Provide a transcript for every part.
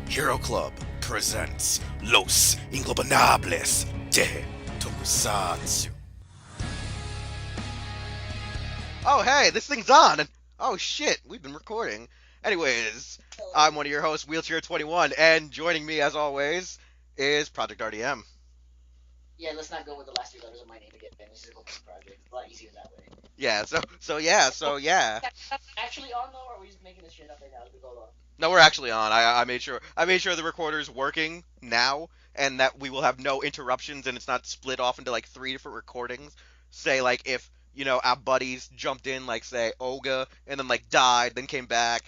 Hero Club presents Los Ingobernables de Tokusatsu. Oh, hey, this thing's on! And oh shit, we've been recording. Anyways, I'm one of your hosts, Wheelchair21, and joining me as always is Projektrdm. Yeah, let's not go with the last three letters of my name again. This is a project. It's a lot easier that way. Yeah, so. Actually on though, or are we just making this shit up right now as we go along? No, we're actually on. I made sure the recorder's working now, and that we will have no interruptions, and it's not split off into like three different recordings. Say like if our buddies jumped in, like say Olga, and then like died and came back.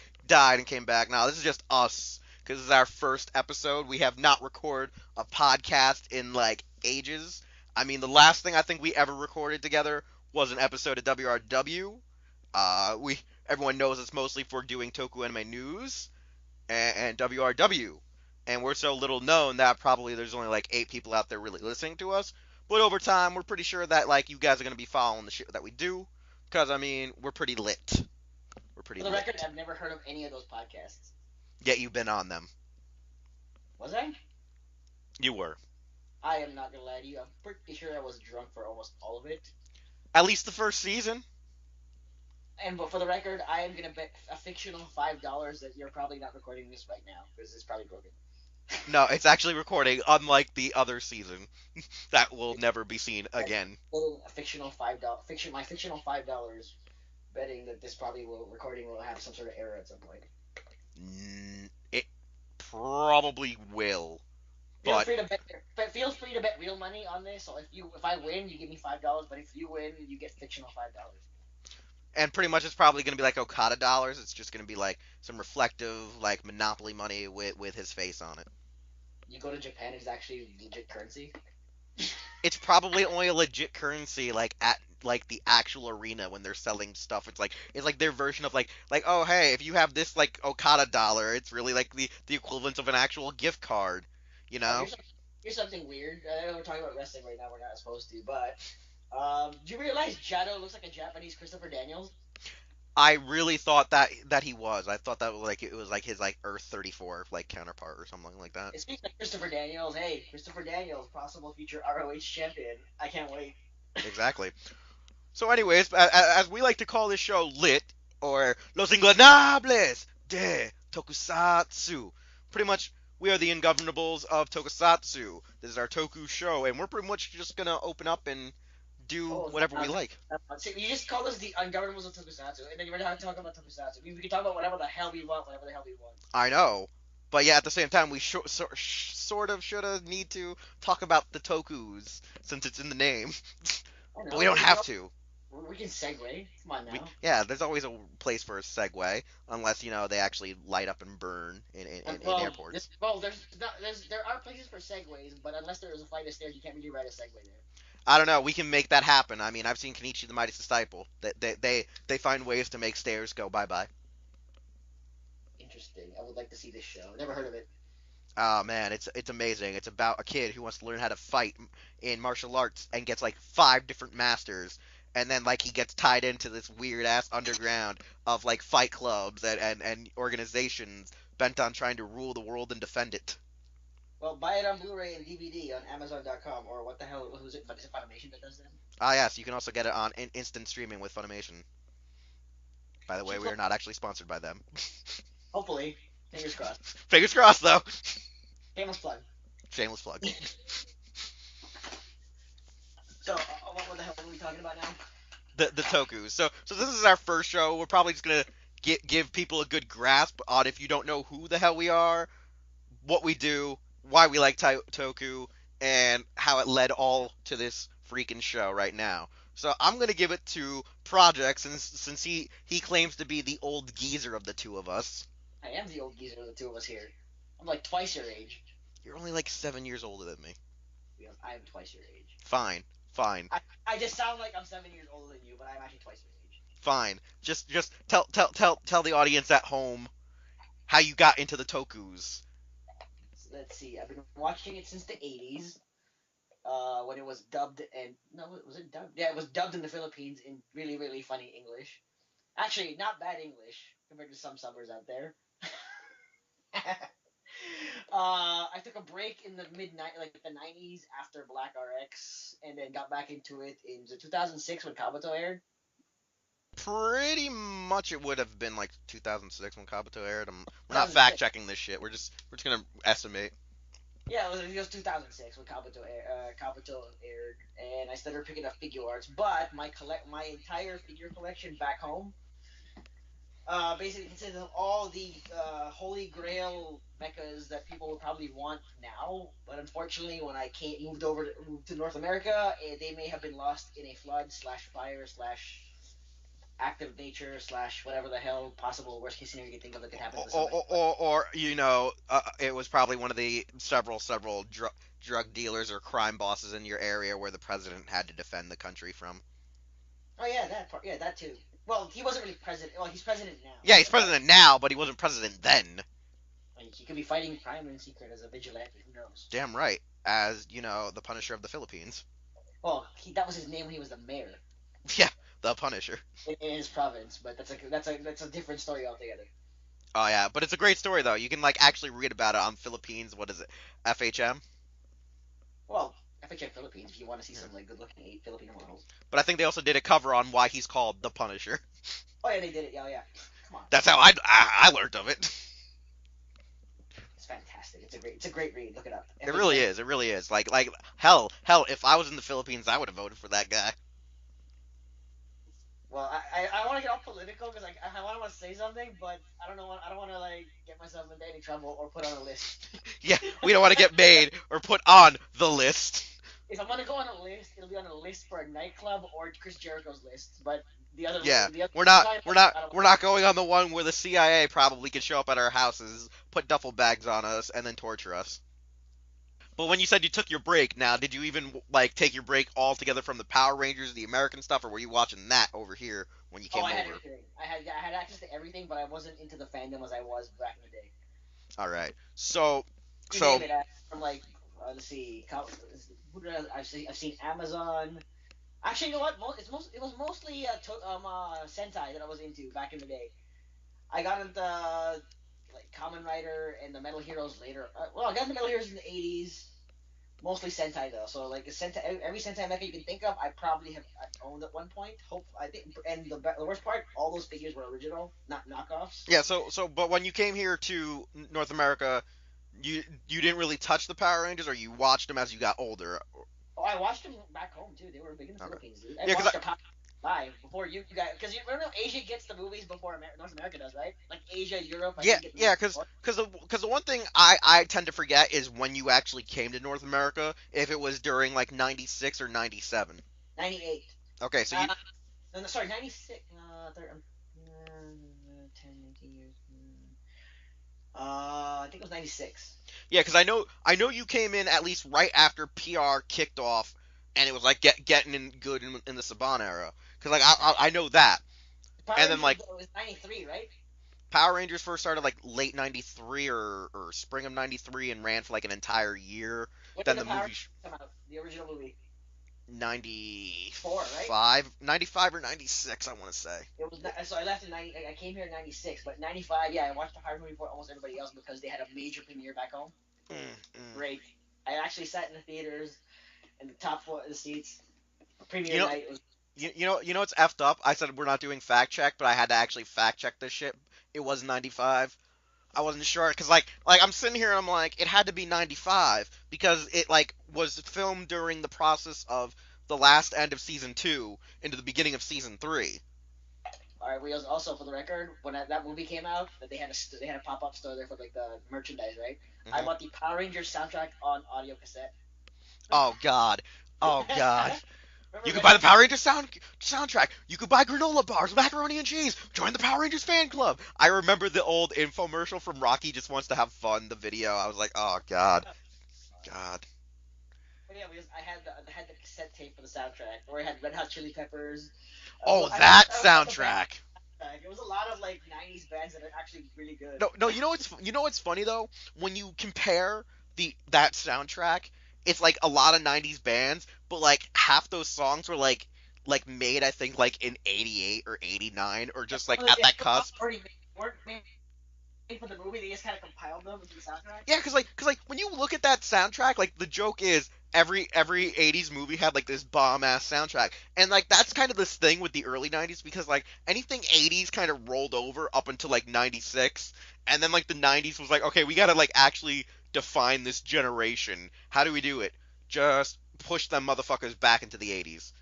Now this is just us because this is our first episode. We have not recorded a podcast in like ages. I mean, the last thing I think we ever recorded together was an episode of WRW. We Everyone knows us mostly for doing Toku Anime News and WRW. And we're so little known that probably there's only like 8 people out there really listening to us. But over time, we're pretty sure that like you guys are gonna be following the shit that we do, because I mean we're pretty lit. We're pretty For the lit. record, I've never heard of any of those podcasts. Yet you've been on them. Was I? You were. I am not gonna lie to you. I'm pretty sure I was drunk for almost all of it. At least the first season. But for the record, I am gonna bet a fictional $5 that you're probably not recording this right now because it's probably broken. No, it's actually recording, unlike the other season that will never be seen again. A fictional $5. My fictional $5 betting that this probably recording will have some sort of error at some point. It probably will. Feel But free to bet real money on this. So if I win, you give me $5. But if you win, you get fictional $5. and pretty much it's probably going to be like Okada dollars. It's just going to be like some reflective, like Monopoly money with his face on it. You go to Japan, it's actually legit currency. It's probably only a legit currency like at like the actual arena when they're selling stuff. It's like their version of like oh hey, if you have this like Okada dollar, it's really like the equivalent of an actual gift card, you Oh, know? here's something weird. I know we're talking about wrestling right now. We're not supposed to, but do you realize Jado looks like a Japanese Christopher Daniels? I really thought that he was. I thought that was like it was like his like Earth 34 like counterpart or something like that. It speaks like Christopher Daniels. Hey, Christopher Daniels, possible future ROH champion. I can't wait. Exactly. So, anyways, as we like to call this show, lit or Los Ingobernables de Tokusatsu. Pretty much, we are the Ungovernables of Tokusatsu. This is our Toku show, and we're pretty much just gonna open up and do Oh, whatever we like. so you just call us the Ungovernables of Tokusatsu, and then we're not talking about Tokusatsu. We can talk about whatever the hell we want, whatever the hell we want. I know, but yeah, at the same time, we sort of shoulda need to talk about the Tokus since it's in the name, I but know. we don't have to. We can segue. Come on now. Yeah, there's always a place for a segue, unless they actually light up and burn in airports. There are places for segues, but unless there is a flight of stairs, you can't really ride a segue there. I don't know. We can make that happen. I mean, I've seen Kenichi the Mighty Disciple. They find ways to make stairs go bye bye. Interesting. I would like to see this show. Never heard of it. Oh man, it's amazing. It's about a kid who wants to learn how to fight in martial arts and gets like 5 different masters, and then like he gets tied into this weird ass underground of like fight clubs and organizations bent on trying to rule the world and defend it. Well, buy it on Blu-ray and DVD on Amazon.com or what the hell? Who's it? Is it Funimation that does that? Ah yes, you can also get it on instant streaming with Funimation. By the way, we are not actually sponsored by them. Hopefully, fingers crossed. Fingers crossed though. Shameless plug. Shameless plug. So, what the hell are we talking about now? The Tokus. So this is our first show. We're probably just gonna give people a good grasp on, if you don't know who the hell we are, what we do, why we like Toku, and how it led all to this freaking show right now. So I'm gonna give it to Projekt, since he claims to be the old geezer of the two of us. I am the old geezer of the two of us here. I'm like twice your age. You're only like 7 years older than me. Because I am twice your age. Fine. I just sound like I'm 7 years older than you, but I'm actually twice your age. Fine. Just tell the audience at home how you got into the Tokus. Let's see. I've been watching it since the 80s. When it was dubbed and no, was it dubbed? Yeah, it was dubbed in the Philippines in really, really funny English. Actually, not bad English compared to some subbers out there. took a break in the like the 90s after Black RX, and then got back into it in 2006 when Kabuto aired. Pretty much, it would have been like 2006 when Kabuto aired. We're not fact 2006. checking this shit. We're just gonna estimate. Yeah, it was 2006 when Kabuto aired, and I started picking up figure arts. But my entire figure collection back home basically consists of all the holy grail mechas that people would probably want now. But unfortunately, when I moved to North America, they may have been lost in a flood slash fire slash act of nature slash whatever the hell possible worst case scenario you can think of that could happen to somebody. Or it was probably one of the several drug dealers or crime bosses in your area where the president had to defend the country from. Oh yeah, that part. Yeah, that too. Well, he wasn't really president. Well, he's president now. Yeah, he's But that president now, but he wasn't president then. like, he could be fighting crime in secret as a vigilante. Who knows? Damn right. As the Punisher of the Philippines. Well, that was his name when he was the mayor Yeah, the Punisher. in his province. But that's a different story altogether. Oh yeah, but it's a great story though. You can like actually read about it on Philippines. What is it? FHM. Well, FHM Philippines. If you want to see some like good-looking Filipino models. But I think they also did a cover on why he's called the Punisher. Oh yeah, they did it. Yeah, yeah. Come on, That's how I learned of it. it's fantastic. It's a great read. Look it up. It really FHM. is. It really is. Like hell. If I was in the Philippines, I would have voted for that guy. Well, I want to get all political because I want to say something, but I don't want to like get myself into any trouble or put on a list. Yeah, we don't want to get made or put on the list. If I'm gonna go on a list, it'll be on a list for a nightclub or Chris Jericho's list. But Yeah, the other, we're not I we're not don't. we're not going on the one where the CIA probably could show up at our houses, put duffel bags on us, and then torture us. But when you said you took your break, now did you even like take your break altogether from the Power Rangers, the American stuff, or were you watching that over here when you Oh, came I had over? everything. I had access to everything, but I wasn't into the fandom as I was back in the day. All right. So You so name it. From like let's see, I've seen Amazon. Actually, you know what? It was mostly Sentai that I was into back in the day. I got into like Kamen Rider and the Metal Heroes later. Well, I got into Metal Heroes in the 80s. Mostly Sentai though, so like a Sentai, every Sentai mecha you can think of, I probably have owned at one point. Hope I think, and the worst part, all those figures were original, not knockoffs. yeah, but when you came here to North America, you didn't really touch the Power Rangers, or you watched them as you got older. Oh, I watched them back home too. They were big in the Okay. Philippines, dude. I Yeah, watched their pop live before you guys, because you remember Asia gets the movies before North America does, right? Like Asia, Europe, I yeah, think get the yeah, movies because before. because the one thing I tend to forget is when you actually came to North America, if it was during like '96 or '97. 98. Okay, so you Uh, no, sorry, 96. 10, 19 years. I think it was 96. yeah, because I know you came in at least right after PR kicked off, and it was like getting in good in the Saban era. Because like I know that, Power and then Rangers like was 93, right? Power Rangers first started like late '93 or spring of '93 and ran for like an entire year. When did Then the the Power movie Rangers come out? The original movie. 95, Four, right? 95 or '96, I want to say. It was so I left in 90. I came here in 96, but 95. Yeah, I watched the Power movie before almost everybody else because they had a major premiere back home. Mm, mm. Great. I actually sat in the theaters in the top four of the seats. You Premiere know, night was. you know it's effed up. I said we're not doing fact check, but I had to actually fact check this shit. It was '95. I wasn't sure because like I'm sitting here and I'm like it had to be '95 because it like was filmed during the process of the last end of season 2 into the beginning of season 3. All right, we also for the record when that movie came out, that they had a pop up store there for like the merchandise, right? I Hmm. bought the Power Rangers soundtrack on audio cassette. Oh god. Oh god. You Remember could buy the Red? Power Rangers soundtrack. You could buy granola bars, macaroni and cheese. Join the Power Rangers fan club. I remember the old infomercial from Rocky Just Wants to Have Fun. The video. I was like, oh god, god. But yeah, I had the cassette tape for the soundtrack, where it had Red Hot Chili Peppers. Oh, I that I was a band. soundtrack. It was a lot of like '90s bands that are actually really good. No, no. You know what's funny though? When you compare that soundtrack, it's like a lot of '90s bands, but like half those songs were like made I think like in '88 or '89 or just like Well, at yeah, that they were cusp. already made, weren't made for the movie. They just kind of compiled them into the soundtrack. Yeah, because like you look at that soundtrack, like the joke is every 80s movie had like this bomb ass soundtrack. And like that's kind of this thing with the early 90s because like anything 80s kind of rolled over up until like 96, and then like the 90s was like, okay, we got to like actually define this generation. How do we do it? Just push them motherfuckers back into the 80s.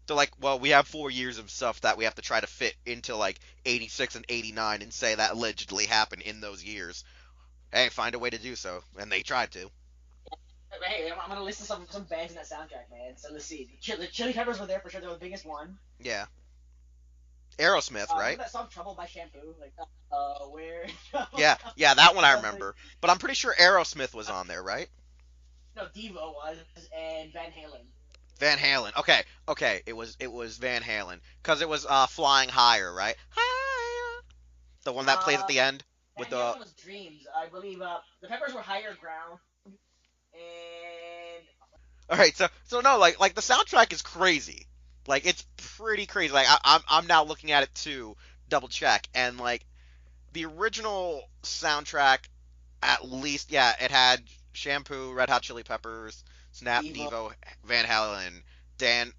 They're like, well, we have 4 years of stuff that we have to try to fit into like 86 and 89 and say that allegedly happened in those years. Hey, find a way to do so, and they tried to. Hey, I'm gonna list some bands in that soundtrack, man. So let's see. The Chili Peppers were there for sure. They were the biggest one. Yeah, Aerosmith, right? Remember that song "Trouble" by Shampoo? Like, where? Yeah, yeah, that one I remember. But I'm pretty sure Aerosmith was on there, right? No, Devo was, and Van Halen. Van Halen. Okay, okay, it was Van Halen because it was Flying Higher, right? Higher. The one that plays at Uh, the end Van with the. Halen was Dreams, I believe. The Peppers were Higher Ground, and All right, so no, like the soundtrack is crazy. Like it's pretty crazy. Like I'm now looking at it to double check, and like the original soundtrack, at least, yeah, it had Shampoo, Red Hot Chili Peppers, Snap, Devo. Devo, Van Halen, Dan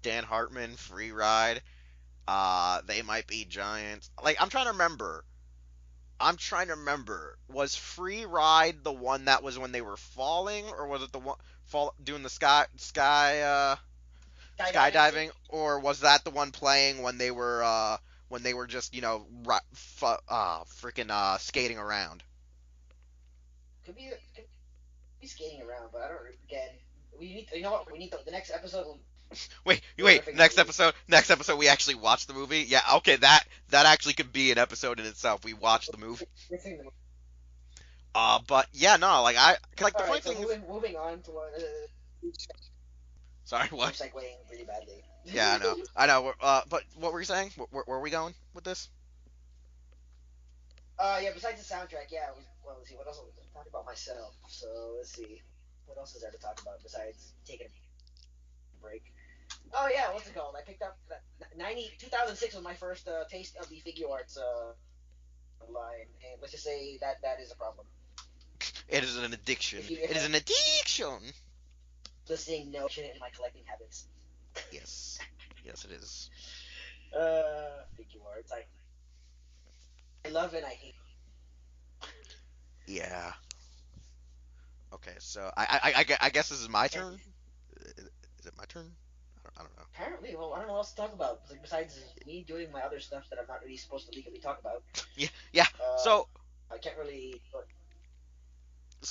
Dan Hartman, Free Ride. They Might Be Giants. Like I'm trying to remember. I'm trying to remember. Was Free Ride the one that was when they were falling, or was it the one fall doing the Skydiving. skydiving, or was that the one playing when they were just freaking skating around? Could be skating around, but I don't. Again, we need. You know what? We need the next episode. We're Wait. riffing on the movie. Next episode, we actually watch the movie. Yeah, okay, that actually could be an episode in itself. We watch the movie. Riffing the movie. But yeah, no, like the All funny right, so thing is, moving on to sorry, I'm what? segueing pretty badly. Yeah, I know. But what were you saying? Where are we going with this? Yeah. Besides the soundtrack, yeah. Well, let's see. What else? I'm talking about myself. So let's see. What else is there to talk about besides taking a break? Oh yeah, what's it called? I picked up 2006 was my first taste of the figure arts line, and let's just say that is a problem. It is an addiction. If It is an addiction. listening, no shit in my collecting habits. Yes, yes, it is. Figure arts. I love it. I hate. Yeah. Okay, so I guess this is my And turn. Is it my turn? I don't know. apparently, well, I don't know what else to talk about. Like, besides me doing my other stuff that I'm not really supposed to legally talk about. Yeah, yeah. Uh, So I can't really.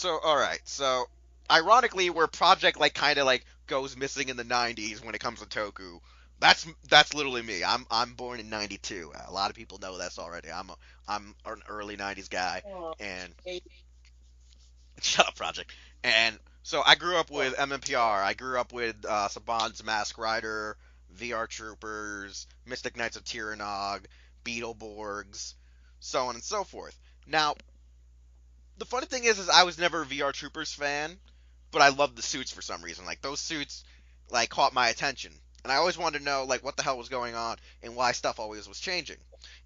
all right. So ironically, where Project like kind of like goes missing in the '90s when it comes to Toku, that's literally me. I'm born in '92. A lot of people know this already. I'm an early '90s guy, Uh, and hey, shut up, Project. And so I grew up well, with MMPR. I grew up with Saban's Mask Rider, VR Troopers, Mystic Knights of Tyrannog, Beetleborgs, so on and so forth. Now, the funny thing is I was never a VR Troopers fan, but I loved the suits for some reason. Like those suits, like caught my attention, and I always wanted to know like what the hell was going on and why stuff always was changing.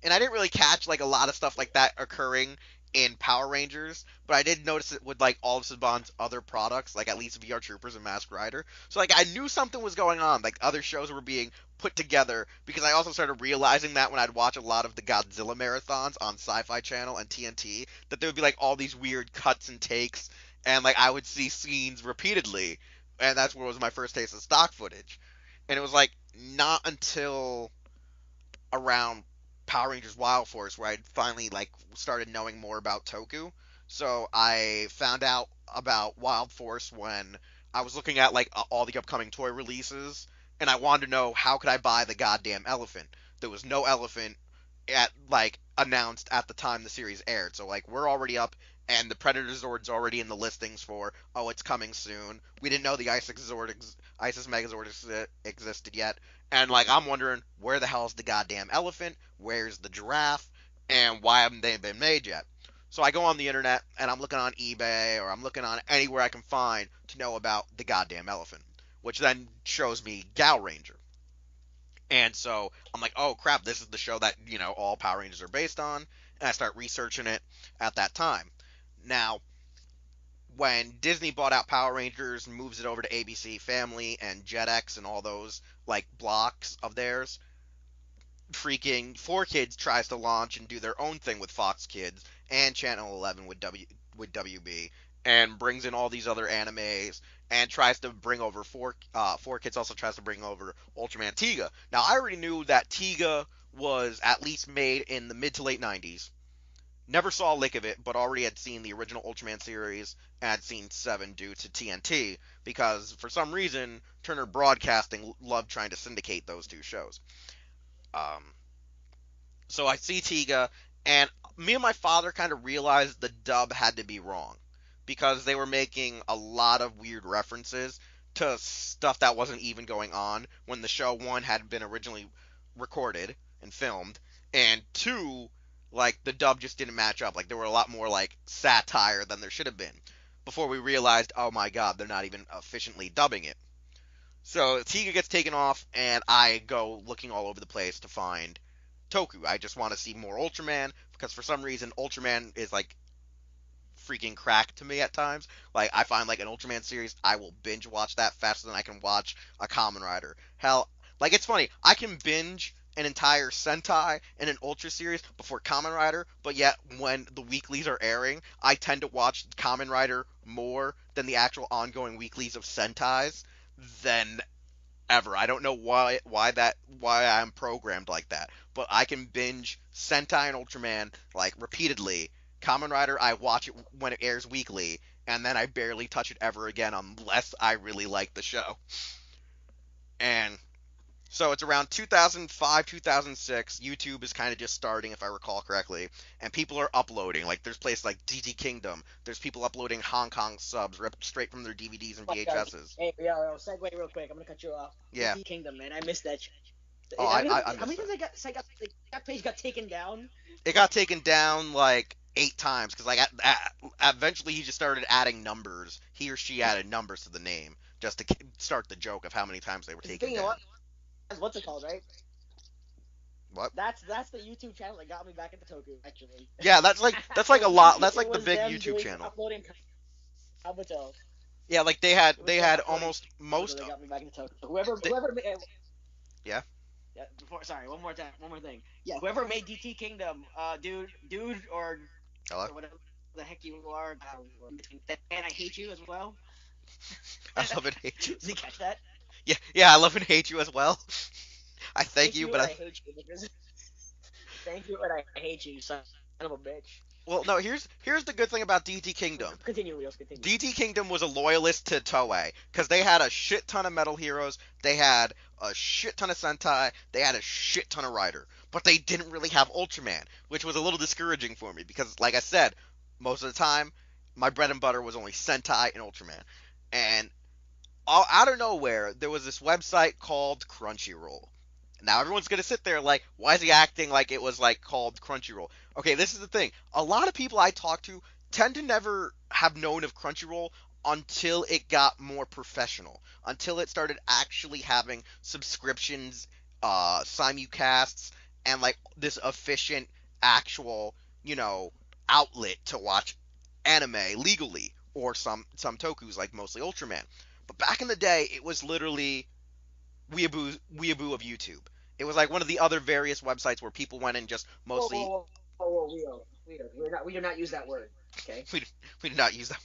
And I didn't really catch like a lot of stuff like that occurring in Power Rangers, but I did notice it with like all of Saban's other products, like at least VR Troopers and Masked Rider. So like I knew something was going on, like other shows were being put together because I also started realizing that when I'd watch a lot of the Godzilla marathons on Sci-Fi Channel and TNT, that there would be like all these weird cuts and takes, and like I would see scenes repeatedly, and that's where was my first taste of stock footage. And it was like not until around Power Rangers Wild Force where I finally like started knowing more about Toku. So I found out about Wild Force when I was looking at like all the upcoming toy releases, and I wanted to know how could I buy the goddamn elephant. There was no elephant at like announced at the time the series aired. So like we're already up, and the Predator Zord's already in the listings for it's coming soon. We didn't know the Isis Megazord existed yet, and like I'm wondering where the hell's the goddamn elephant? Where's the giraffe? And why haven't they been made yet? So I go on the internet and I'm looking on eBay or I'm looking on anywhere I can find to know about the goddamn elephant, which then shows me Gal Ranger. And so I'm like, oh crap, this is the show that, all Power Rangers are based on. And I start researching it at that time. Now, when Disney bought out Power Rangers and moves it over to ABC Family and Jetix and all those like blocks of theirs, freaking 4Kids tries to launch and do their own thing with Fox Kids and Channel 11 with WB, and brings in all these other animes and tries to bring over 4Kids also tries to bring over Ultraman TaJa. Now I already knew that TaJa was at least made in the mid to late 90s. Never saw a lick of it, but already had seen the original Ultraman series and had seen 7 due to TNT because for some reason Turner Broadcasting loved trying to syndicate those two shows. Um, so I see TaJa, and me and my father kind of realized the dub had to be wrong because they were making a lot of weird references to stuff that wasn't even going on when the show one had been originally recorded and filmed, and two, like the dub just didn't match up. Like there were a lot more like satire than there should have been. Before we realized, oh my god, they're not even efficiently dubbing it. So TaJa gets taken off, and I go looking all over the place to find Toku. I just want to see more Ultraman because for some reason Ultraman is like freaking crack to me at times. Like I find like an Ultraman series, I will binge watch that faster than I can watch a Kamen Rider. Hell, like it's funny, I can binge an entire Sentai and an Ultra series before Kamen Rider, but yet when the weeklies are airing, I tend to watch Kamen Rider more than the actual ongoing weeklies of Sentais than ever. I don't know why I'm programmed like that, but I can binge Sentai and Ultraman like repeatedly. Kamen Rider, I watch it when it airs weekly, and then I barely touch it ever again unless I really like the show. And so it's around 2005, 2006. YouTube is kind of just starting, if I recall correctly, and people are uploading. Like there's places like DT Kingdom. There's people uploading Hong Kong subs ripped straight from their DVDs and VHSs. Hey, yo, segue real quick. I'm gonna cut you off. Yeah. DT Kingdom, man, I missed that. Oh, I How many missed times that. that page got taken down? It got taken down like 8 times because like eventually he just started adding numbers. He or she added numbers to the name just to start the joke of how many times they were taken Speaking of down. what's it called, right? What? That's the YouTube channel that got me back into Toku, actually. Yeah, that's like a lot. That's like the big YouTube channel. Uploading Kabuto. Yeah, like they It was had uploading almost most. Kabuto that got me back into Toku. They, Whoever yeah. yeah, sorry, one more thing. Yeah, whoever made DT Kingdom, dude Hello. or whatever the heck you are, and I hate you as well. I love and hate you. Did you catch that? Yeah, I love and hate you as well. I thank you, but I hate you because thank you and I hate you, son of a bitch. well, no. Here's the good thing about DT Kingdom. Continue, Wheelz, continue. DT Kingdom was a loyalist to Toei because they had a shit ton of Metal Heroes, they had a shit ton of Sentai, they had a shit ton of Rider, but they didn't really have Ultraman, which was a little discouraging for me because, like I said, most of the time my bread and butter was only Sentai and Ultraman, and out of nowhere there was this website called Crunchyroll. Now everyone's gonna sit there like, why is he acting like it was like called Crunchyroll? Okay, this is the thing. A lot of people I talk to tend to never have known of Crunchyroll until it got more professional, until it started actually having subscriptions, simulcasts, and like this efficient actual, you know, outlet to watch anime legally, or some tokus like mostly Ultraman. But back in the day, it was literally Weeaboo of YouTube. It was like one of the other various websites where people went and just mostly We do not use that word, okay? we did not use that.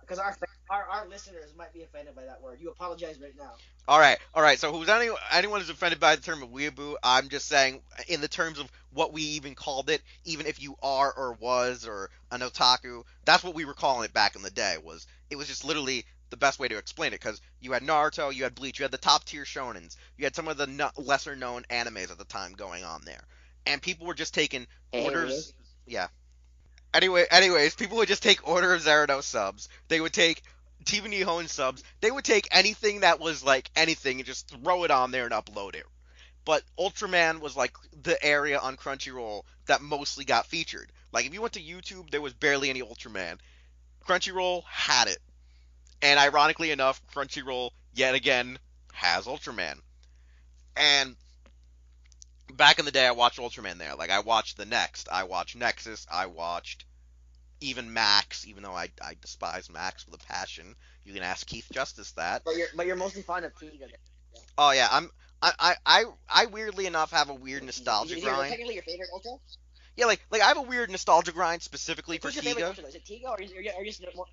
Because our listeners might be offended by that word. You apologize right now. All right. So who's anyone who's offended by the term of weeaboo? I'm just saying, in the terms of what we even called it, even if you are or was or an otaku, that's what we were calling it back in the day. It was just literally the best way to explain it because you had Naruto, you had Bleach, you had the top tier shonens, you had some of the lesser known animes at the time going on there, and people were just taking orders. Yeah. Anyways, people would just take Order of Zerados subs. They would take TV Nihon subs. They would take anything that was like anything and just throw it on there and upload it. But Ultraman was like the area on Crunchyroll that mostly got featured. Like if you went to YouTube, there was barely any Ultraman. Crunchyroll had it. And ironically enough, Crunchyroll yet again has Ultraman. And back in the day, I watched Ultraman there. Like I watched The Next, I watched Nexus, I watched even Max, even though I despise Max with a passion. You can ask Keith Justice that. But you're mostly fond of Tiga. Then. Yeah. Oh yeah, I weirdly enough have a weird So Tiga nostalgia is your grind. technically your favorite Ultra? Yeah, like I have a weird nostalgia grind specifically Like for who's your favorite Tiga. Ultra though? Is it Tiga or you just more?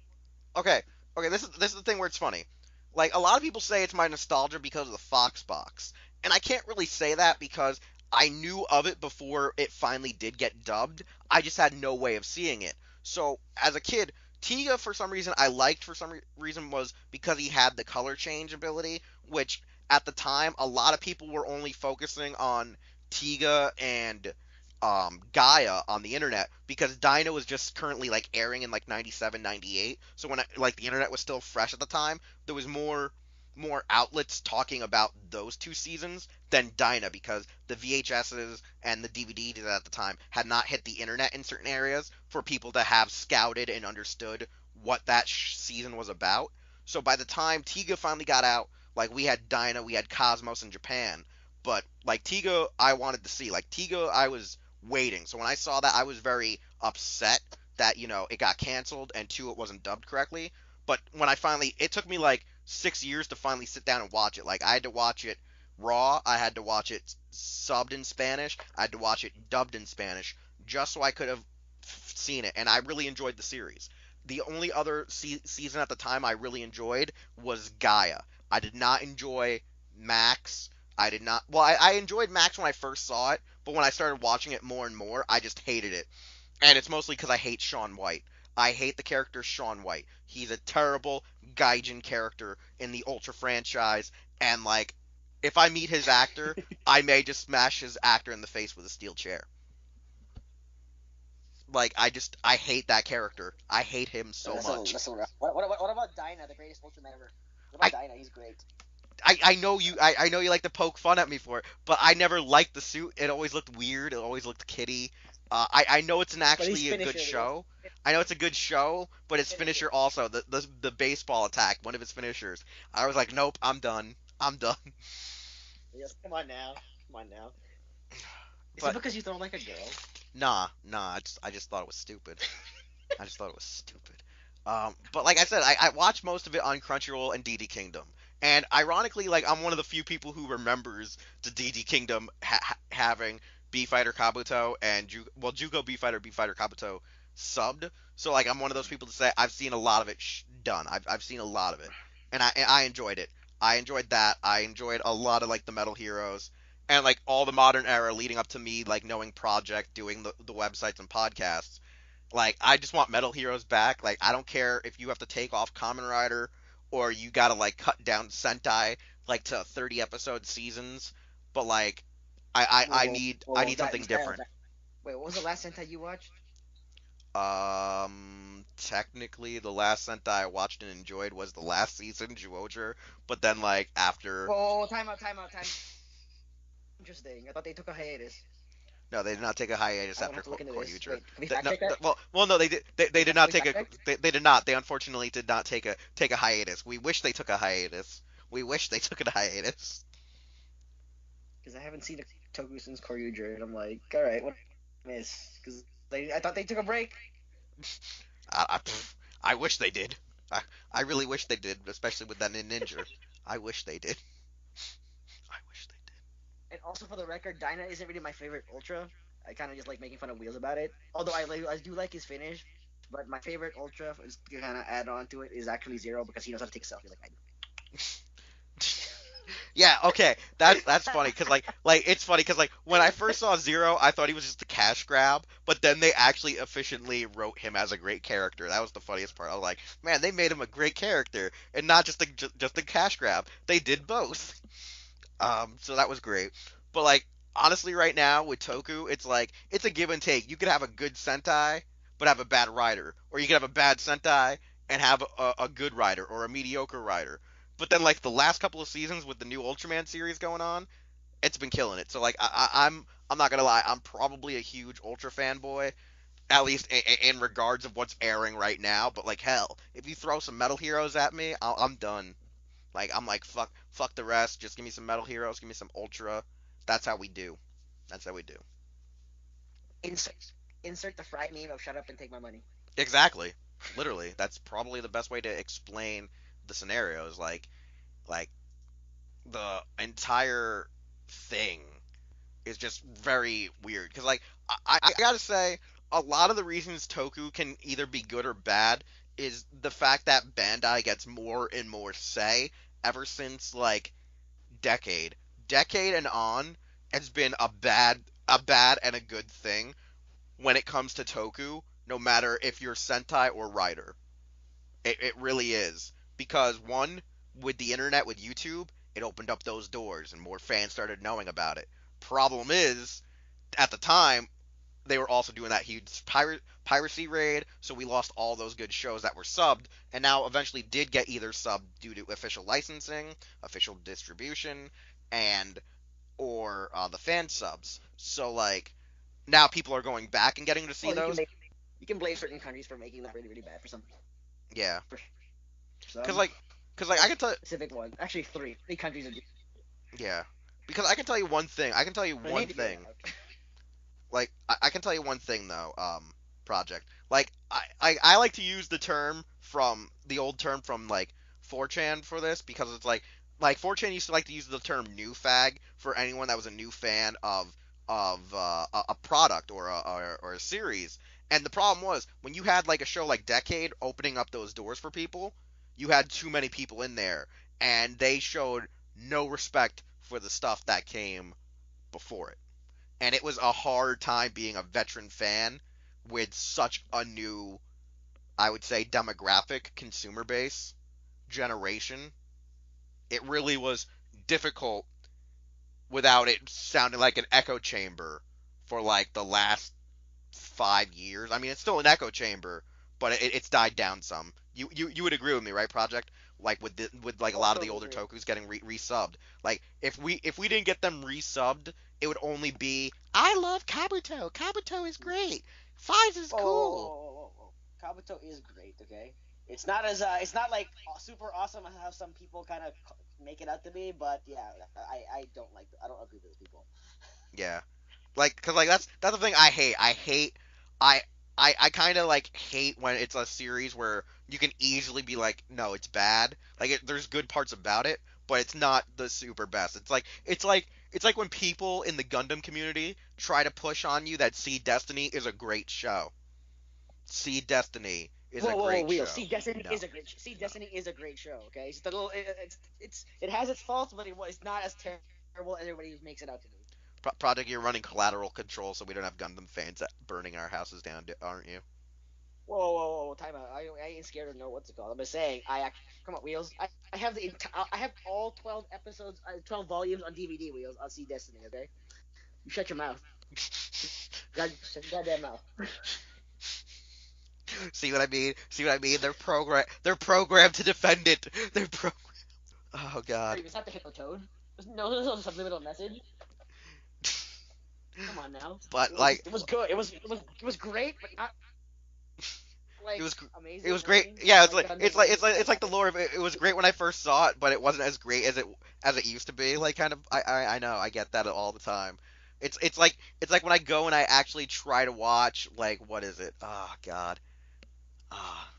Okay, okay, this is the thing where it's funny. Like a lot of people say it's my nostalgia because of the Fox box, and I can't really say that because I knew of it before it finally did get dubbed. I just had no way of seeing it. So as a kid, Tiga for some reason I liked for some reason was because he had the color change ability, which at the time a lot of people were only focusing on Tiga and Gaia on the internet because Dino was just currently like airing in like 97, 98. So when like the internet was still fresh at the time, there was more outlets talking about those two seasons than Dinah because the VHSs and the DVDs at the time had not hit the internet in certain areas for people to have scouted and understood what that season was about. So by the time Tiga finally got out, like we had Dinah, we had Cosmos in Japan, but like Tiga, I wanted to see. Like Tiga, I was waiting. So when I saw that, I was very upset that it got canceled and two, it wasn't dubbed correctly. But when I finally, it took me like 6 years to finally sit down and watch it. Like I had to watch it raw, I had to watch it subbed in Spanish, I had to watch it dubbed in Spanish, just so I could have seen it. And I really enjoyed the series. The only other season at the time I really enjoyed was Gaia. I did not enjoy Max. I did not. Well, I enjoyed Max when I first saw it, but when I started watching it more and more, I just hated it. And it's mostly because I hate Shaun White. I hate the character Shaun White. He's a terrible Gaijin character in the Ultra franchise, and like, if I meet his actor, I may just smash his actor in the face with a steel chair. Like, I hate that character. I hate him so much. That's a rough. What about Dinah, the greatest Ultraman ever? What I about Dinah? He's great. I know I know you like to poke fun at me for it, but I never liked the suit. It always looked weird. It always looked kiddie. I know it's But his actually a good finisher was show. I know it's a good show, but his finisher. finisher also the baseball attack, one of his finishers. I was like, nope, I'm done. I'm done. Yes, come on now. Come on now. Is it But because you throw like a girl? nah. I just thought it was stupid. I just thought it was stupid. But like I said, I watched most of it on Crunchyroll and DD Kingdom. And ironically, like I'm one of the few people who remembers the DD Kingdom having B Fighter Kabuto and Jugo B Fighter Kabuto subbed. So like I'm one of those people to say I've seen a lot of it done. I've seen a lot of it, and I enjoyed it. I enjoyed that. I enjoyed a lot of like the Metal Heroes and like all the modern era leading up to me like knowing Projekt, doing the websites and podcasts. Like I just want Metal Heroes back. Like I don't care if you have to take off Kamen Rider or you gotta like cut down Sentai like to 30 episode seasons. But like I Whoa, need I whoa, need something different. Wait, what was the last Sentai you watched? Technically the last Sentai I watched and enjoyed was the last season, Juoger. But then like after Whoa, time. Interesting. I thought they took a hiatus. no, they did not take a hiatus I'm gonna after have to look into this. Koryuger. Wait, can we fact No, check that? well, no, they did. They did Can not we take fact a. check? They did not. They unfortunately did not take a hiatus. We wish they took a hiatus. We wish they took a hiatus. Because I haven't seen a Toku since Koryuger, and I'm like, all right, what miss? Because I thought they took a break. I wish they did. I, I really wish they did, especially with that ninja. I wish they did. I wish they And also for the record, Dinah isn't really my favorite Ultra. I kind of just like making fun of Wheels about it. Although I do like his finish, but my favorite Ultra is to kind of add on to it is actually Zero because he knows how to take selfies like I do. did. Yeah, okay, that's funny because like it's funny because like when I first saw Zero, I thought he was just a cash grab, but then they actually efficiently wrote him as a great character. That was the funniest part. I was like, man, they made him a great character and not just a cash grab. They did both. So that was great. But like honestly, right now with Toku, it's like it's a give and take. You could have a good Sentai, but have a bad rider, or you could have a bad Sentai and have a good rider or a mediocre rider. But then like the last couple of seasons with the new Ultraman series going on, it's been killing it. So like I'm not gonna lie, I'm probably a huge Ultra fanboy, at least in regards of what's airing right now. But like hell, if you throw some Metal Heroes at me, I'm done. Like I'm like fuck the rest. Just give me some Metal Heroes. Give me some Ultra. That's how we do. That's how we do. Insert insert the fry meme of shut up and take my money. Exactly. Literally, that's probably the best way to explain the scenarios. Like the entire thing is just very weird. Because I gotta say, a lot of the reasons Toku can either be good or bad is the fact that Bandai gets more and more say ever since like decade, decade and on has been a bad and a good thing when it comes to Toku. No matter if you're Sentai or writer, it really is because one, with the internet, with YouTube, it opened up those doors and more fans started knowing about it. Problem is, at the time, they were also doing that huge piracy raid, so we lost all those good shows that were subbed, and now eventually did get either subbed due to official licensing, official distribution, and or the fan subs. So now people are going back and getting to see Well, those. you can blame certain countries for making that really really bad for some Yeah, for cause some like cause like I can tell. specific ones. Actually, three countries are. Yeah, because I can tell you one thing. I can tell you I one need to get thing. it out. I can tell you one thing though. Projekt. I like to use the term from the old term from 4chan for this because it's like 4chan used to like to use the term new fag for anyone that was a new fan of a product or a series. And the problem was when you had like a show like Decade opening up those doors for people, you had too many people in there, and they showed no respect for the stuff that came before it. And it was a hard time being a veteran fan with such a new, I would say, demographic, consumer base, generation. It really was difficult without it sounding like an echo chamber for like the last 5 years. I mean, it's still an echo chamber, but it's died down some. You would agree with me, right, Projekt? Like with like a Oh, I lot of the totally older agree. tokus getting resubbed. Like if we didn't get them resubbed, it would only be I love Kabuto. Kabuto is great. Fives is Whoa, whoa, whoa, cool. whoa, whoa, whoa. Kabuto is great. Okay, it's not like super awesome as how some people kind of make it out to be. But yeah, I don't like I don't agree with those people. Yeah, cause that's the thing I hate. I I kind of like hate when it's a series where you can easily be like, no, it's bad. There's good parts about it, but it's not the super best. It's like when people in the Gundam community try to push on you that Seed Destiny is a great show. Seed Destiny is a Whoa, whoa, whoa, great Wheel. show. See, Destiny No, is a great. See, no. Destiny is a great show. Okay, it's a little. It has its faults, but it's not as terrible as everybody makes it out to be. Project, you're running collateral control, so we don't have Gundam fans burning our houses down, aren't you? Whoa, whoa, whoa, time out. I ain't scared of know what's it called. I'm just saying. Come on, Wheels. I have I have all 12 episodes, 12 volumes on DVD. Wheels. I'll see Destiny. Okay, you shut your mouth. Shut your goddamn mouth. See what I mean? See what I mean? They're programmed to defend it. They're pro. Oh God. It's not the Hippo Toad. There's no subliminal message. Come on now. But like It was good. It was great, but not it like was it amazing was or great. anything. Yeah, Like Gundam was. it's like the lore of it. It was great when I first saw it, but it wasn't as great as it used to be. Like kind of I know I get that all the time. It's like when I go and I actually try to watch like what is it? Oh God. Ah.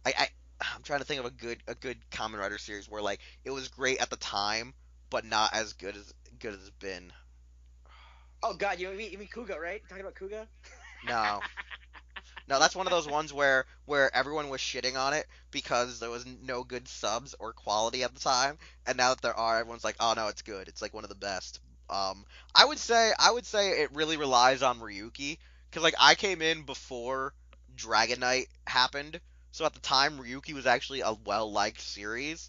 I I'm trying to think of a good Kamen Rider series where like it was great at the time, but not as good as it's been. Oh God, you mean Kuga, right? You're talking about Kuga? No, no, that's one of those ones where everyone was shitting on it because there was no good subs or quality at the time, and now that there are, everyone's like, oh no, it's good. It's like one of the best. Um, I would say it really relies on Ryuki because like I came in before Dragon Knight happened, so at the time Ryuki was actually a well liked series.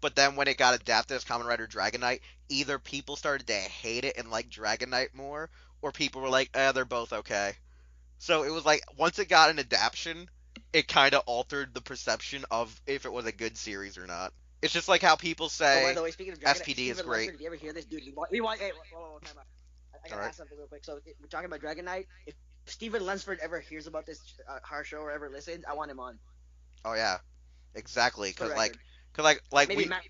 But then when it got adapted as Kamen Rider Dragon Knight, either people started to hate it and like Dragon Knight more, or people were like, they're both okay. So it was like once it got an adaptation, it kind of altered the perception of if it was a good series or not. It's just like how people Oh, by say the way, speaking of Dragon, SPD is Steven great. Lunsford, if you ever hear this, dude, we want. Hey, whoa, time out. I All gotta right. ask something real quick. So we're talking about Dragon Knight. If Steven Lunsford ever hears about this horror show or ever listens, I want him on Oh yeah, exactly. for the Cause like, record. cause like Maybe we Matt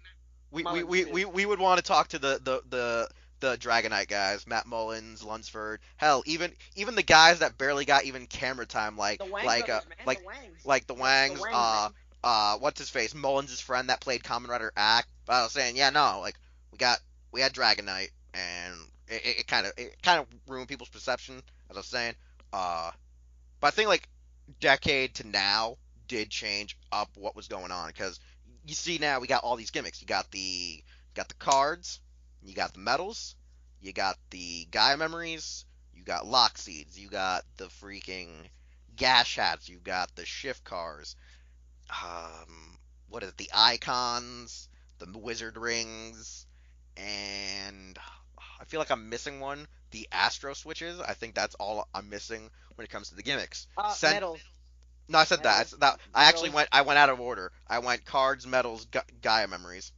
we, we, Mullins we, too. we, we would want to talk to the the Dragonite guys, Matt Mullins, Lunsford, hell, even the guys that barely got even camera time, The Wang brothers, man. The Wangs. like the The Wangs, Wangs, man. what's his face, Mullins' friend that played Kamen Rider Act. I was saying, yeah, no, like we got we had Dragonite, and it kind of ruined people's perception, as I was saying. Uh, but I think like decade to now did change up what was going on because you see now we got all these gimmicks. You got the cards, you got the medals, you got the Gaia memories, you got lock seeds, you got the freaking gash hats, you got the shift cars. What is it? The icons, the wizard rings, and I feel like I'm missing one. The Astro switches. I think that's all I'm missing when it comes to the gimmicks. Medals. No, I said that. Medals. I actually Medals. I went out of order. I went cards, medals, Gaia memories.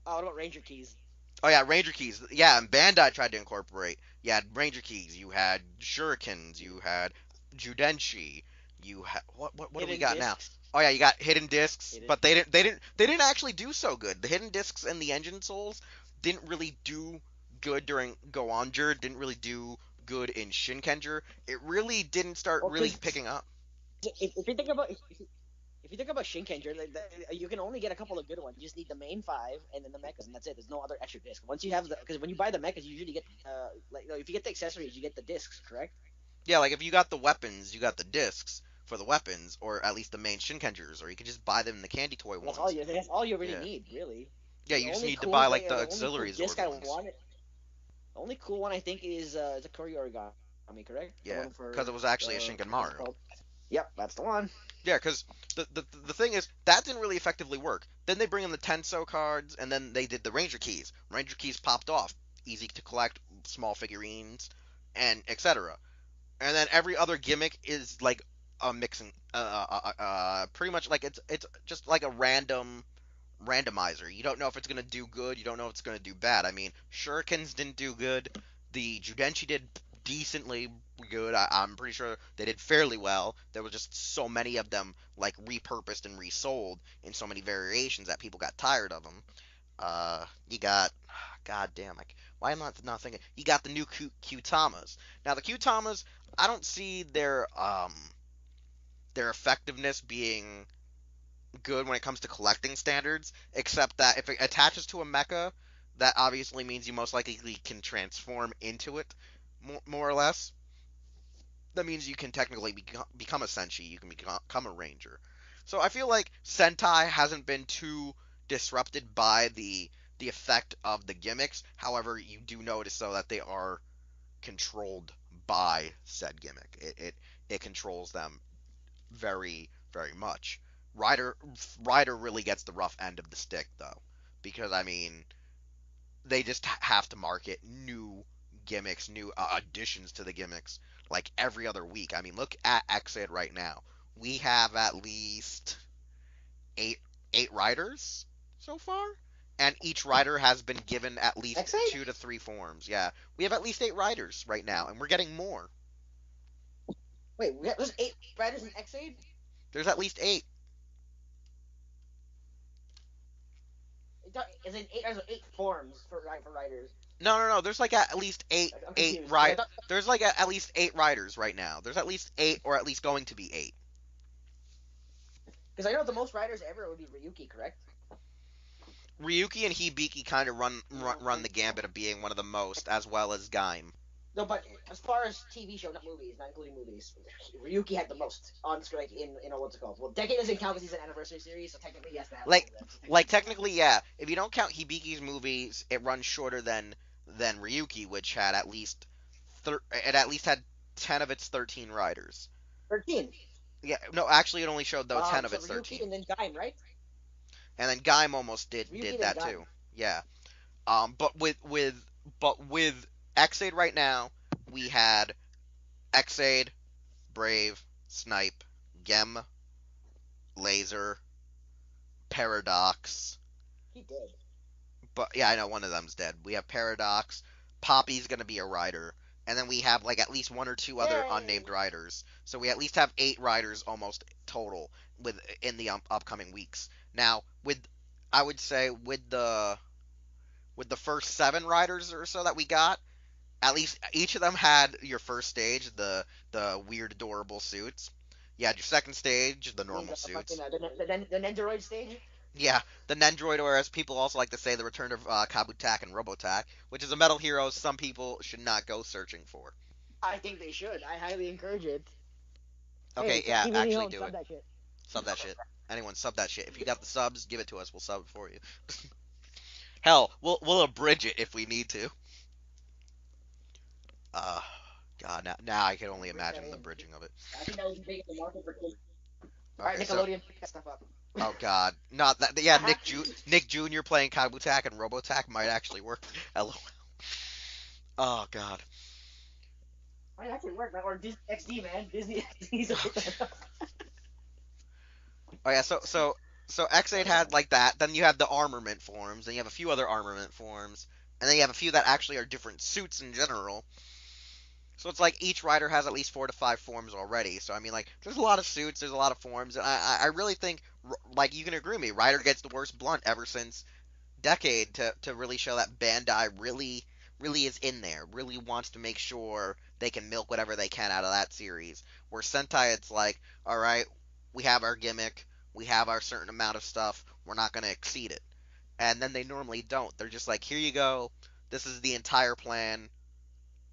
Oh, what about Ranger keys? Oh yeah, Ranger keys. Yeah, and Bandai tried to incorporate. You had Ranger keys. You had shurikens. You had Judenshi. You had what do we Hidden got now? discs. Oh yeah, you got hidden discs, Hidden. but they didn't actually do so good. The hidden discs and the engine souls didn't really do good during Go Onjur. Didn't really do good in Shinkenger. It really didn't start Well, really because picking up. if you think about if you think about Shinkenger, you can only get a couple of good ones. You just need the main five and then the mechas, and that's it. There's no other extra disc. Once you have because when you buy the mechas, you usually get if you get the accessories, you get the discs, correct? Yeah, like if you got the weapons, you got the discs for the weapons, or at least the main Shinkengers, or you could just buy them in the candy toy That's ones. all you really Yeah. need, really. Yeah, The you just only need to cool buy thing, like the the only cool auxiliary disc Zord I ones. wanted, the only cool one I think is a Curry Origami, correct? The Yeah, one because it for was actually a Shinken what's it Maru. called? Yep, that's the one. Yeah, because the thing is that didn't really effectively work. Then they bring in the Tenso cards, and then they did the Ranger keys. Ranger keys popped off, easy to collect, small figurines, and etc. And then every other gimmick is like a mixing, pretty much like it's just like a randomizer. You don't know if it's gonna do good. You don't know if it's gonna do bad. I mean, Shurikens didn't do good. The Judenshi did decently good. I'm pretty sure they did fairly well. There was just so many of them, like repurposed and resold in so many variations that people got tired of them. You got, god damn, like why am I not thinking? You got the new Q-Tamas. Now the Q-Tamas, I don't see their effectiveness being good when it comes to collecting standards, except that if it attaches to a mecha, that obviously means you most likely can transform into it, more or less. That means you can technically become a Senshi, you can become a Ranger. So I feel like Sentai hasn't been too disrupted by the effect of the gimmicks. However, you do notice though that they are controlled by said gimmick. It controls them very, very much. Ryder Ryder really gets the rough end of the stick though, because I mean they just have to market new gimmicks, new additions to the gimmicks like every other week. I mean, look at Exit right now. We have at least eight eight riders so far, and each rider has been given at least X8? 2 to 3 forms. Yeah, we have at least 8 riders right now, and we're getting more. Wait, there's 8 riders in X8? There's at least 8. Is it eight? There's 8 forms for riders. No, no, no. There's like at least I'm eight confused. right. There's like at least 8 riders right now. There's at least 8, or at least going to be 8. Because I know the most riders ever would be Ryuki, correct? Ryuki and Hibiki kind of run the gambit of being one of the most, as well as Gaim. No, but as far as TV show, not movies, not including movies, Ryuki had the most on screen in what's it called? Well, Decade doesn't count because he's an anniversary series, so technically he has to have Like, all of them. like technically, yeah. If you don't count Hibiki's movies, it runs shorter than Ryuki, which had at least it at least had 10 of its 13 riders. 13. Yeah, no, actually, it only showed though 10 of So its Ryuki 13. and then Gaim, right? And then Gaim almost Ryuki did then that Gaim. too. Yeah. But with Xaid right now, we had Xaid, Brave, Snipe, Gem, Laser, Paradox. He did. But yeah, I know one of them's dead. We have Paradox. Poppy's gonna be a rider, and then we have like at least 1 or 2 other Yay! unnamed riders. So we at least have 8 riders almost total with in the upcoming weeks. Now, with I would say with the first 7 riders or so that we got, at least each of them had your first stage, the weird adorable suits. You had your second stage, the You mean normal the fucking suits. the Nendoroid stage? Yeah, the Nendroid, or as people also like to say, the return of Kabutak and Robotak, which is a metal hero some people should not go searching for. I think they should. I highly encourage it. Okay, Hey, yeah, TV actually home, do sub it. that shit. Sub that shit. Anyone sub that shit. If you got the subs, give it to us. We'll sub it for you. Hell, we'll abridge it if we need to. Uh, God, now I can only Bring that imagine the in. bridging of it. I think that was big in the market for kids. All right, Okay, so Nickelodeon, pick that stuff up. oh God, not that. Yeah, Nick Jr. playing Kabutak and Robotak might actually work. LOL. Oh God. Might actually work, man. Or Disney XD, man. Disney XD needs to Oh, pick that up. oh yeah. So X8 had like that. Then you have the armament forms. Then you have a few other armament forms. And then you have a few that actually are different suits in general. So it's like each rider has at least 4 to 5 forms already. So I mean, like, there's a lot of suits, there's a lot of forms, and I really think, like, you can agree with me, Rider gets the worst blunt ever since Decade to really show that Bandai really is in there, really wants to make sure they can milk whatever they can out of that series. Where Sentai, it's like, all right, we have our gimmick, we have our certain amount of stuff, we're not going to exceed it. And then they normally don't. They're just like, here you go, this is the entire plan,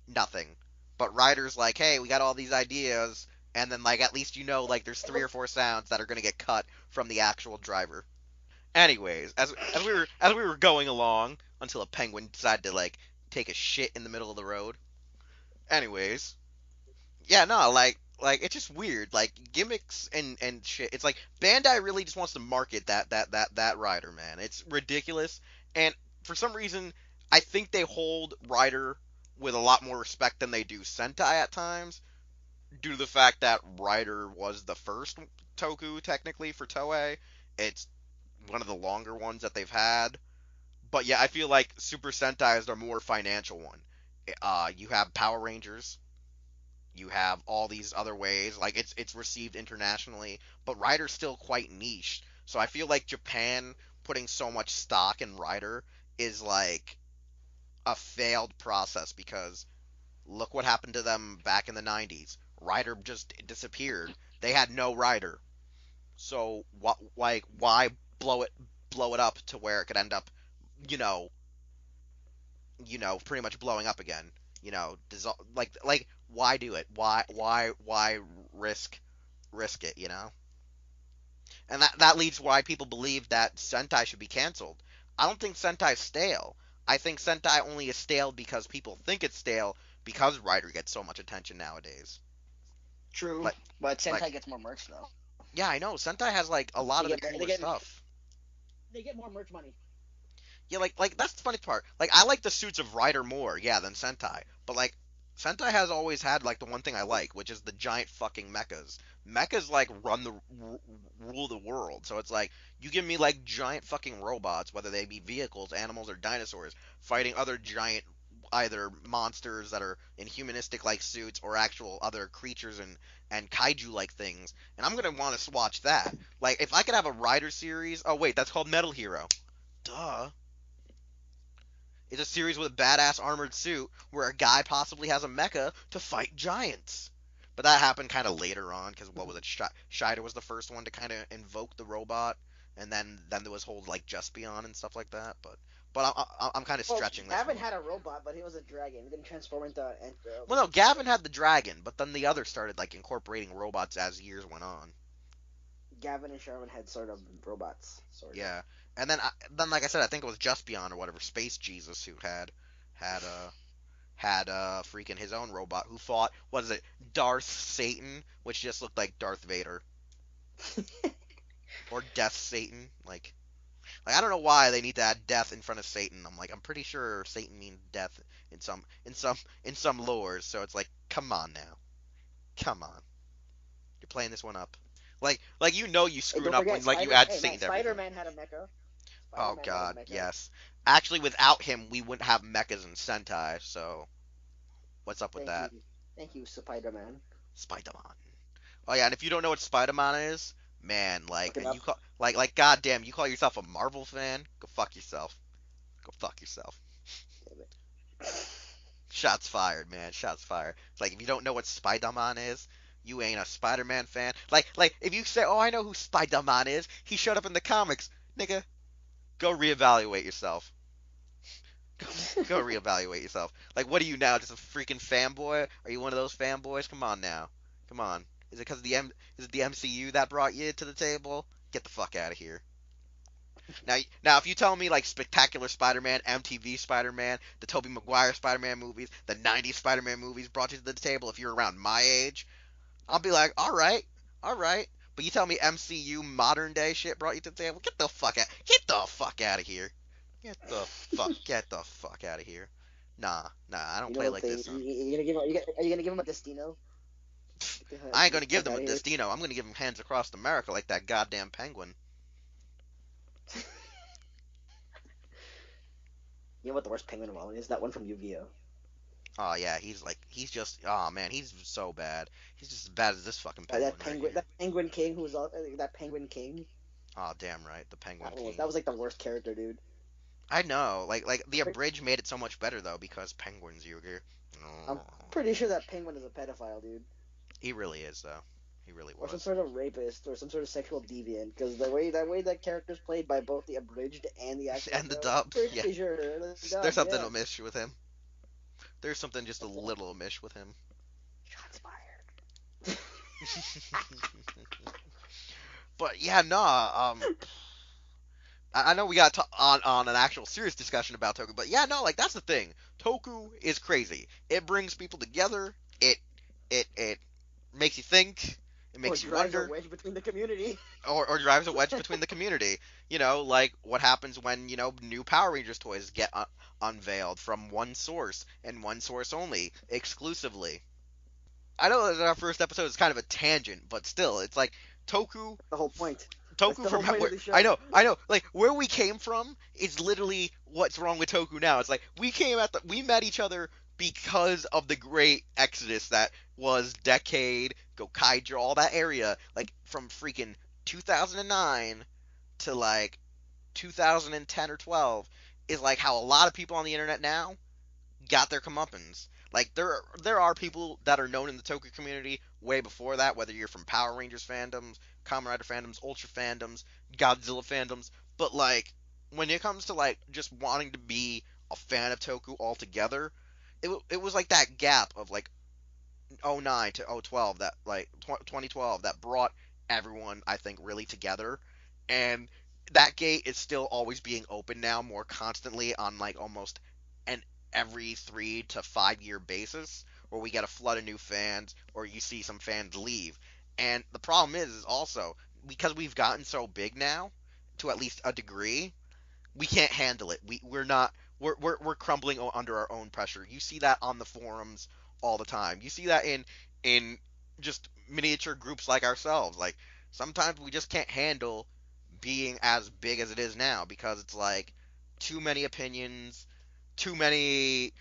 nothing. But Ryder's like, hey, we got all these ideas, and then like at least like there's 3 or 4 sounds that are gonna get cut from the actual driver. Anyways, as we were going along until a penguin decided to like take a shit in the middle of the road. Anyways, yeah, no, like it's just weird, like gimmicks and shit. It's like Bandai really just wants to market that rider, man. It's ridiculous, and for some reason, I think they hold Rider with a lot more respect than they do Sentai at times, due to the fact that Rider was the first Toku technically for Toei. It's one of the longer ones that they've had, but yeah, I feel like Super Sentai is the more financial one. You have Power Rangers, you have all these other ways. Like it's received internationally, but Rider's still quite niche. So I feel like Japan putting so much stock in Rider is like a failed process because look what happened to them back in the 90s. Rider just disappeared. They had no Rider. So what like why blow it up to where it could end up, you know, pretty much blowing up again. Like why do it? Why risk it? And that leads why people believe that Sentai should be canceled. I don't think Sentai is stale. I think Sentai only is stale because people think it's stale because Rider gets so much attention nowadays. True, Like but like Sentai gets more merch though. yeah, I know Sentai has like a lot They of the get more. They cooler get. stuff. They get more merch money. Yeah, like that's the funny part. Like I like the suits of Rider more, yeah, than Sentai. But like Sentai has always had like the one thing I like, which is the giant fucking mechas. Mechas like rule the world. So it's like you give me like giant fucking robots, whether they be vehicles, animals, or dinosaurs, fighting other giant either monsters that are in humanistic like suits or actual other creatures and kaiju like things. And I'm gonna want to watch that. Like if I could have a Rider series. Oh wait, that's called Metal Hero. Duh. It's a series with a badass armored suit where a guy possibly has a mecha to fight giants. But that happened kind of later on because what was it? Shider was the first one to kind of invoke the robot, and then there was whole like Just Beyond and stuff like that. But I'm kind of Well, stretching this Gavin one. had a robot, but he was a dragon. He didn't transform into Well, no, Gavin had the dragon, but then the others started like incorporating robots as years went on. Gavin and Sherman had sort of robots, sort of. Yeah, and then like I said, I think it was Just Beyond or whatever Space Jesus who had freaking his own robot who fought, what is it, Darth Satan, which just looked like Darth Vader or Death Satan. Like I don't know why they need to add death in front of Satan. I'm pretty sure Satan means death in some lores. So it's like, come on now, come on, you're playing this one up. Like you Hey, screwing don't up forget when like you Spider. add Hey, man, Satan to Spider everything. Man had a mecha. Spider Oh Man had a God, mecha. yes. Actually, without him, we wouldn't have mechas in Sentai. So what's up with Thank you, that? thank you, Spider Man. Spider-Man. Oh yeah, and if you don't know what Spider-Man is, man, like, Look it and you up. call goddamn, you call yourself a Marvel fan? Go fuck yourself. Go fuck yourself. Damn it. Shots fired, man. Shots fired. It's like if you don't know what Spider-Man is, you ain't a Spider-Man fan. Like if you say, "Oh, I know who Spider-Man is. He showed up in the comics." Nigga, go reevaluate yourself. Go reevaluate yourself. Like, what are you now? Just a freaking fanboy? Are you one of those fanboys? Come on now. Come on. Is it because is it the MCU that brought you to the table? Get the fuck out of here. Now, if you tell me like Spectacular Spider-Man, MTV Spider-Man, the Tobey Maguire Spider-Man movies, the '90s Spider-Man movies brought you to the table, if you're around my age, I'll be like, all right, all right. But you tell me MCU modern day shit brought you to the table? Get the fuck out of here. Get the fuck out of here. Nah, I don't You know play what like they? this, son. You gonna give him? Are you gonna give him a Destino? I ain't Get gonna the give fuck them out a of here. Destino. I'm gonna give them Hands Across America like that goddamn penguin. You know what the worst penguin of all is? That one from Yu-Gi-Oh. Oh yeah, he's just oh man, he's so bad. He's just as bad as this fucking That penguin right penguin, here. that penguin king who was all, that penguin king. Oh damn right, the Penguin That King. was like the worst character, dude. I know, like the Pre- abridged made it so much better though because penguins, Yuger. I'm pretty sure that penguin is a pedophile, dude, He really is though. He really or some was. sort of rapist, or some sort of sexual deviant. Because the way that character's played by both the abridged and the actual And the show, dub, yeah. pretty sure the There's dub, something yeah. amiss with him. There's something just a little amiss with him. Shots fired. But yeah, nah. I know we got on an actual serious discussion about Toku, but yeah, no, like that's the thing. Toku is crazy. It brings people together. It makes you think. It Or makes you drives a wonder, wedge between the community. or drives a wedge between the community. Like what happens when new Power Rangers toys get unveiled from one source and one source only, exclusively. I know that our first episode is kind of a tangent, but still, it's like Toku The whole point. That's Toku the from whole point of where the I show. know, I know, like where we came from is literally what's wrong with Toku now. It's like we met each other because of the great exodus that was Decade, Gokaiger, all that area, like from freaking 2009 to like 2010 or 12 is like how a lot of people on the internet now got their comeuppance. Like there are people that are known in the Toku community way before that, whether you're from Power Rangers fandoms, Kamen Rider fandoms, Ultra fandoms, Godzilla fandoms, but like when it comes to like just wanting to be a fan of Toku altogether, it was like that gap of like '09 to '12 that like 2012 that brought everyone I think really together, and that gate is still always being open now more constantly on like almost an every 3 to 5 year basis where we get a flood of new fans or you see some fans leave. And the problem is also because we've gotten so big now to at least a degree, we can't handle it. We're not we're crumbling under our own pressure. You see that on the forums all the time. You see that in just miniature groups like ourselves. Like sometimes we just can't handle being as big as it is now because it's like too many opinions, too much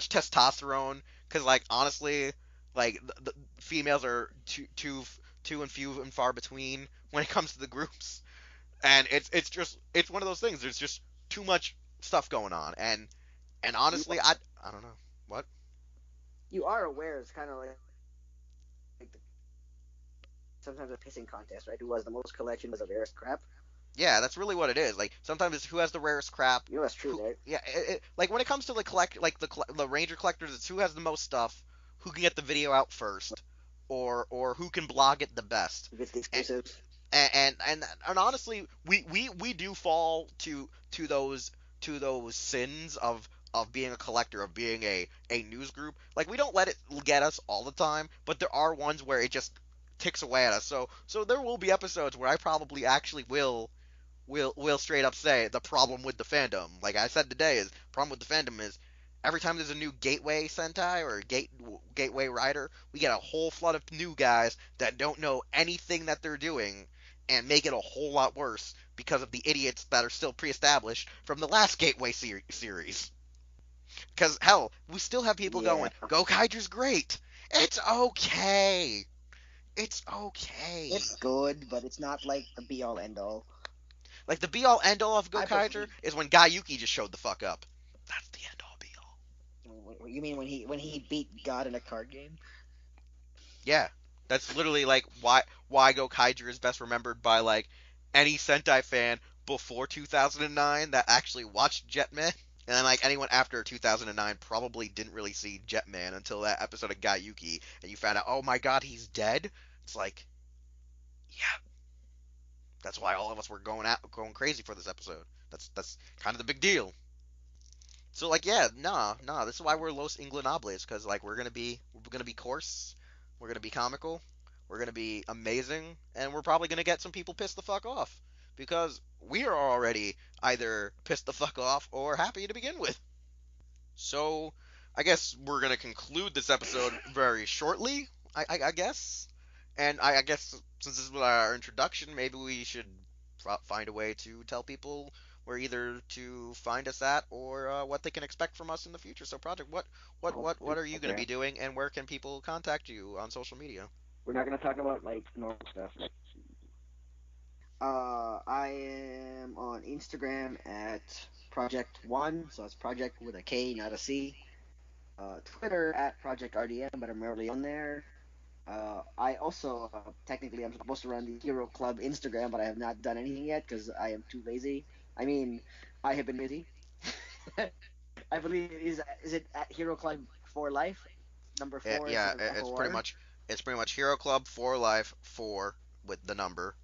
testosterone. Because like honestly, like the females are too and few and far between when it comes to the groups, and it's one of those things. There's just too much stuff going on, and You honestly, I don't know what. you are aware it's kind of like sometimes a pissing contest, right? Who has the most collection was the rarest crap. Yeah, that's really what it is. Like sometimes it's who has the rarest crap. You know that's true, Who right? yeah, like when it comes to the collect like the ranger collectors, it's who has the most stuff, who can get the video out first, or who can blog it the best. Who gets the And exclusives? and honestly, we do fall to those sins of being a collector, of being a news group. Like we don't let it get us all the time, but there are ones where it just ticks away at us. So there will be episodes where I probably actually will straight up say the problem with the fandom. Like I said today, is problem with the fandom is every time there's a new Gateway Sentai or Gateway Rider, we get a whole flood of new guys that don't know anything that they're doing and make it a whole lot worse because of the idiots that are still pre-established from the last Gateway series. Because hell, we still have people Yeah, going, "Go Kaiser's great." It's okay. It's okay. it's good, but it's not like the be all end all. Like, the be-all, end-all of I Gokaiger personally, is when Gaiuki just showed the fuck up. That's the end-all, be-all. you mean when he beat God in a card game? Yeah. That's literally, like, why Gokaiger is best remembered by, like, any Sentai fan before 2009 that actually watched Jetman. And then, like, anyone after 2009 probably didn't really see Jetman until that episode of Gaiuki, and you found out, oh my god, he's dead? It's like, yeah, that's why all of us were going crazy for this episode. That's kind of the big deal. So, like, yeah, nah, this is why we're Los Ingobernables, because, like, we're gonna be coarse, we're gonna be comical, we're gonna be amazing, and we're probably gonna get some people pissed the fuck off, because we are already either pissed the fuck off or happy to begin with. So, I guess we're gonna conclude this episode very shortly. I guess, and I guess since this was our introduction, maybe we should find a way to tell people where either to find us at or what they can expect from us in the future. So, Project, what are you gonna Okay. be doing, and where can people contact you on social media? We're not gonna talk about like normal stuff. I am on Instagram at Project One, so it's Project with a K, not a C. Twitter at Projektrdm, but I'm rarely on there. I also technically I'm supposed to run the Hero Club Instagram, but I have not done anything yet because I am too lazy. I mean, I have been busy. I believe is it at Hero Club for Life? Number four Yeah, instead of it's pretty FOR. much Hero Club for Life 4 with the number,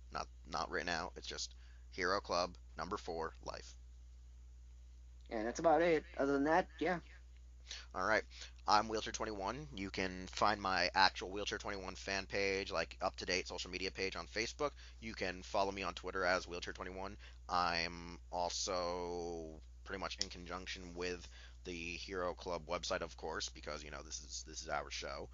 not written out. It's just Hero Club number 4 Life. And that's about it. Other than that, yeah. All right. I'm Wheelchair21. You can find my actual Wheelchair21 fan page, like up to date social media page on Facebook. You can follow me on Twitter as Wheelchair21. I'm also pretty much in conjunction with the Hero Club website, of course, because this is our show.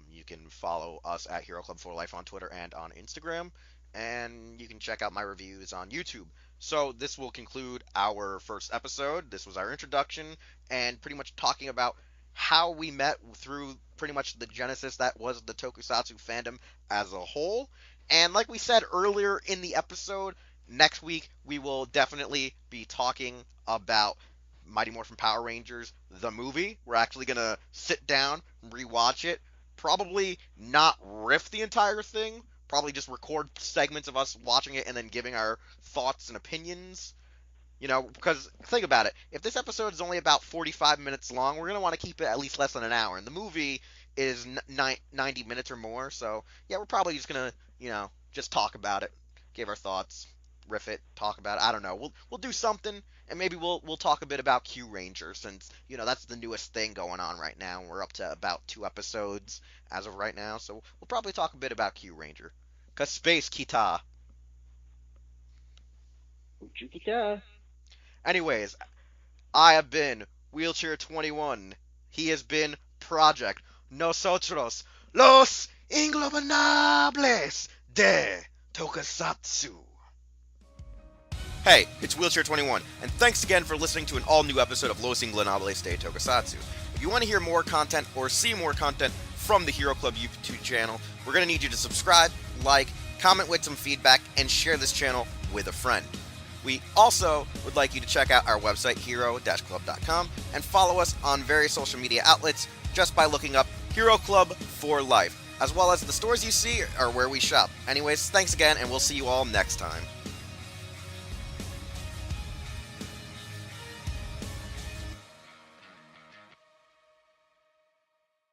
You can follow us at Hero Club for Life on Twitter and on Instagram, and you can check out my reviews on YouTube. So this will conclude our first episode. This was our introduction and pretty much talking about how we met through pretty much the genesis that was the Tokusatsu fandom as a whole. And like we said earlier in the episode, next week we will definitely be talking about Mighty Morphin Power Rangers, the movie. We're actually going to sit down, rewatch it, probably not riff the entire thing, probably just record segments of us watching it and then giving our thoughts and opinions. Because think about it. If this episode is only about 45 minutes long, we're going to want to keep it at least less than an hour. And the movie is 90 minutes or more. So, yeah, we're probably just going to, just talk about it, give our thoughts, riff it, talk about it. I don't know. We'll do something, and maybe we'll talk a bit about Q Ranger, since, that's the newest thing going on right now. We're up to about 2 episodes as of right now. So, we'll probably talk a bit about Q Ranger. Cause space kita. Uchukita. Anyways, I have been Wheelchair 21. He has been Project. Nosotros, Los Ingobernables de Tokusatsu. Hey, it's Wheelchair 21, and thanks again for listening to an all-new episode of Los Ingobernables de Tokusatsu. If you want to hear more content or see more content from the Hero Club YouTube channel, we're going to need you to subscribe, like, comment with some feedback, and share this channel with a friend. We also would like you to check out our website, hero-club.com, and follow us on various social media outlets just by looking up Hero Club for Life, as well as the stores you see are where we shop. Anyways, thanks again, and we'll see you all next time.